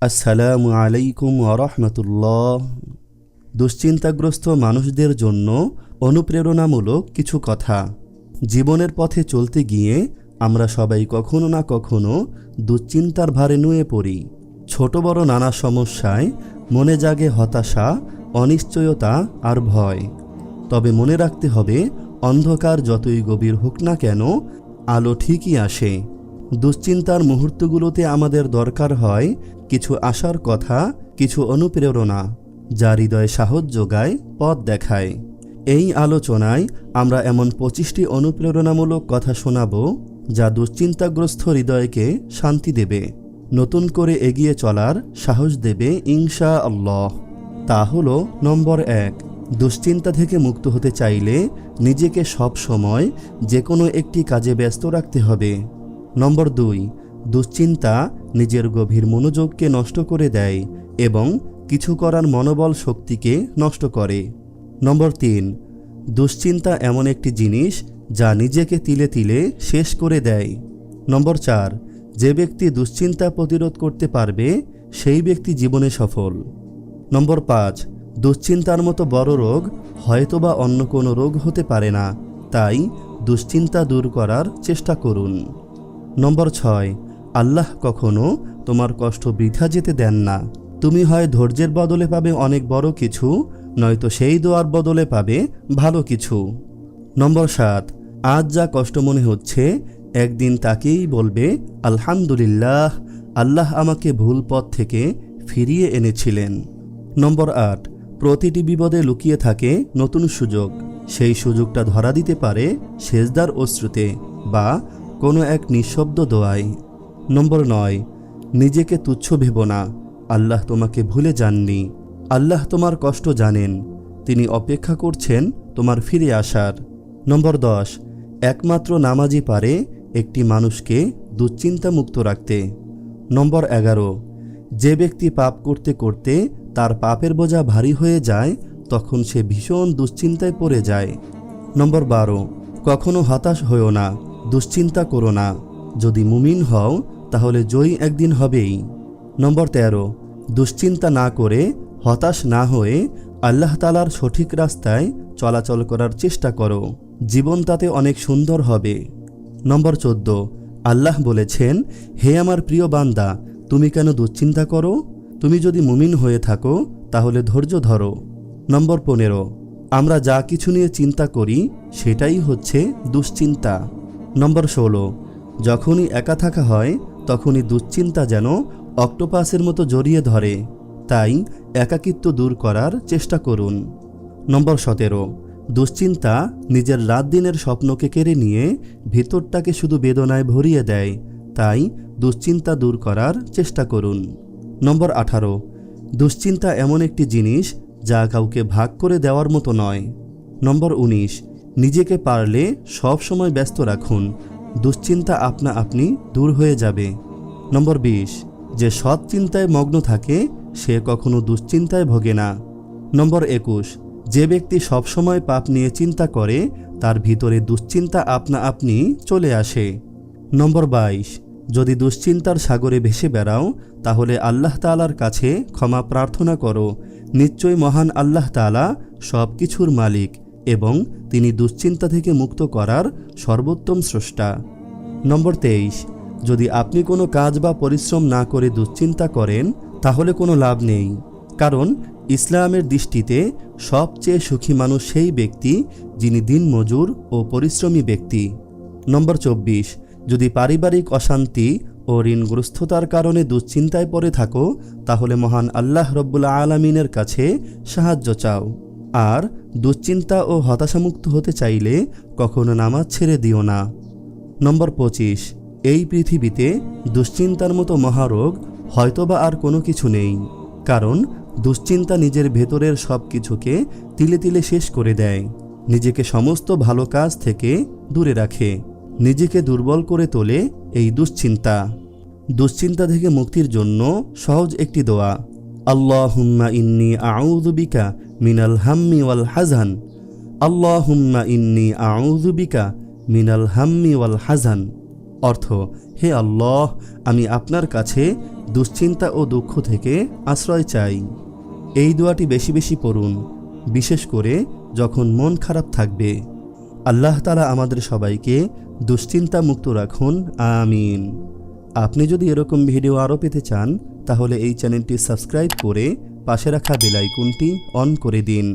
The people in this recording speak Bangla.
আসসালামু আলাইকুম ওয়া রাহমাতুল্লাহ। দুশ্চিন্তাগ্রস্ত মানুষদের জন্য অনুপ্রেরণামূলক কিছু কথা। জীবনের পথে চলতে গিয়ে আমরা সবাই কখনো না কখনো দুশ্চিন্তার ভারে নুয়ে পড়ি। ছোট বড় নানা সমস্যায় মনে জাগে হতাশা, অনিশ্চয়তা আর ভয়। তবে মনে রাখতে হবে, অন্ধকার যতই গভীর হোক না কেন, আলো ঠিকই আসে। দুশ্চিন্তার মুহূর্তগুলোতে আমাদের দরকার হয় কিছু আশার কথা, কিছু অনুপ্রেরণা, যা হৃদয়ে সাহস যোগায়, পথ দেখায়। এই আলোচনায় আমরা এমন 25টি অনুপ্রেরণামূলক কথা শোনাব, যা দুশ্চিন্তাগ্রস্ত হৃদয়কে শান্তি দেবে, নতুন করে এগিয়ে চলার সাহস দেবে ইনশাআল্লাহ। তা হলো, নম্বর 1, দুশ্চিন্তা থেকে মুক্ত হতে চাইলে নিজেকে সব সময় যে কোনো একটি কাজে ব্যস্ত রাখতে হবে। নম্বর 2, দুশ্চিন্তা নিজের গভীর মনোযোগকে নষ্ট করে দেয় এবং কিছু করার মনোবল শক্তিকে নষ্ট করে। নম্বর 3, দুশ্চিন্তা এমন একটি জিনিস যা নিজেকে তিলে তিলে শেষ করে দেয়। নম্বর 4, যে ব্যক্তি দুশ্চিন্তা প্রতিরোধ করতে পারবে সেই ব্যক্তি জীবনে সফল। নম্বর 5, দুশ্চিন্তার মতো বড় রোগ হয়তোবা অন্য কোনো রোগ হতে পারে না, তাই দুশ্চিন্তা দূর করার চেষ্টা করুন। নম্বর 6, আল্লাহ কখনো তোমার কষ্ট বৃথা যেতে দেন না। তুমি হয় ধৈর্যের বদলে পাবে অনেক বড় কিছু, নয়তো সেই দোয়ার বদলে পাবে ভালো কিছু। নম্বর 7, আজ যা কষ্ট মনে হচ্ছে একদিন তাকেই বলবে আলহামদুলিল্লাহ, আল্লাহ আমাকে ভুল পথ থেকে ফিরিয়ে এনেছিলেন। নম্বর 8, প্রতিটি বিপদে লুকিয়ে থাকে নতুন সুযোগ। সেই সুযোগটা ধরা দিতে পারে সেজদার অশ্রুতে বা কোনো এক নিঃশব্দ দোয়ায়। নম্বর 9, নিজেকে তুচ্ছ ভেবো না, আল্লাহ তোমাকে ভুলে যাননি। আল্লাহ তোমার কষ্ট জানেন, তিনি অপেক্ষা করছেন তোমার ফিরে আসার। নম্বর 10, একমাত্র নামাজই পারে একটি মানুষকে দুশ্চিন্তা মুক্ত রাখতে। নম্বর 11, যে ব্যক্তি পাপ করতে করতে তার পাপের বোঝা ভারী হয়ে যায়, তখন সে ভীষণ দুশ্চিন্তায় পড়ে যায়। নম্বর 12, কখনো হতাশ হও না, দুশ্চিন্তা করো না। যদি মুমিন হও তাহলে জয়ী একদিন হবেই। নম্বর 13, দুশ্চিন্তা না করে, হতাশ না হয়ে আল্লাহ তাআলার সঠিক রাস্তায় চলাচল করার চেষ্টা করো, জীবন তাতে অনেক সুন্দর হবে। নম্বর 14, আল্লাহ বলেছেন, হে আমার প্রিয় বান্দা, তুমি কেন দুশ্চিন্তা করো? তুমি যদি মুমিন হয়ে থাকো তাহলে ধৈর্য ধরো। নম্বর 15, আমরা যা কিছু নিয়ে চিন্তা করি সেটাই হচ্ছে দুশ্চিন্তা। নম্বর 16, যখনই একা থাকা হয় তখনই দুশ্চিন্তা যেন অক্টোপাসের মতো জড়িয়ে ধরে, তাই একাকিত্ব দূর করার চেষ্টা করুন। নম্বর 17, দুশ্চিন্তা নিজের রাত দিনের স্বপ্নকে কেড়ে নিয়ে ভিতরটাকে শুধু বেদনায় ভরিয়ে দেয়, তাই দুশ্চিন্তা দূর করার চেষ্টা করুন। নম্বর 18, দুশ্চিন্তা এমন একটি জিনিস যা কাউকে ভাগ করে দেওয়ার মতো নয়। নম্বর 19, নিজেকে পারলে সব সময় ব্যস্ত রাখুন, দুশ্চিন্তা আপনা আপনি দূর হয়ে যাবে। নম্বর 20, যে সৎ চিন্তায় মগ্ন থাকে সে কখনো দুশ্চিন্তায় ভোগে না। নম্বর 21, যে ব্যক্তি সবসময় পাপ নিয়ে চিন্তা করে তার ভিতরে দুশ্চিন্তা আপনা আপনি চলে আসে। নম্বর 22, যদি দুশ্চিন্তার সাগরে ভেসে বেড়াও তাহলে আল্লাহ তাআলার কাছে ক্ষমা প্রার্থনা করো, নিশ্চয়ই মহান আল্লাহ তাআলা সব কিছুর মালিক এবং তিনি দুশ্চিন্তা থেকে মুক্ত করার সর্বোত্তম স্রষ্টা। নম্বর 23, যদি আপনি কোনো কাজ বা পরিশ্রম না করে দুশ্চিন্তা করেন তাহলে কোনো লাভ নেই, কারণ ইসলামের দৃষ্টিতে সবচেয়ে সুখী মানুষ সেই ব্যক্তি যিনি দিনমজুর ও পরিশ্রমী ব্যক্তি। নম্বর 24, যদি পারিবারিক অশান্তি ও ঋণগ্রস্ততার কারণে দুশ্চিন্তায় পড়ে থাকো তাহলে মহান আল্লাহ রব্বুল আলামিনের কাছে সাহায্য চাও। আর দুশ্চিন্তা ও হতাশামুক্ত হতে চাইলে কখনো নামাজ ছেড়ে দিও না। নম্বর 25, এই পৃথিবীতে দুশ্চিন্তার মতো মহারোগ হয়তোবা আর কোনো কিছু নেই, কারণ দুশ্চিন্তা নিজের ভেতরের সব কিছুকে তিলে তিলে শেষ করে দেয়, নিজেকে সমস্ত ভালো কাজ থেকে দূরে রাখে, নিজেকে দুর্বল করে তোলে এই দুশ্চিন্তা। দুশ্চিন্তা থেকে মুক্তির জন্য সহজ একটি দোয়া, আল্লাহুম্মা ইন্নী আউযু বিকা মিনাল হাম্মি ওয়াল হাজান। আল্লাহুম্মা ইন্নী আউযু বিকা মিনাল হাম্মি ওয়াল হাজান। অর্থ, হে আল্লাহ, আমি আপনার কাছে দুশ্চিন্তা ও দুঃখ থেকে আশ্রয় চাই। এই দোয়াটি বেশি বেশি পড়ুন, বিশেষ করে যখন মন খারাপ থাকবে। আল্লাহ তাআলা আমাদের সবাইকে দুশ্চিন্তা মুক্ত রাখুন, আমিন। আপনি যদি এরকম ভিডিও আরও পেতে চান তাহলে এই চ্যানেলটি সাবস্ক্রাইব করে পাশে রাখা বেল আইকনটি অন করে দিন।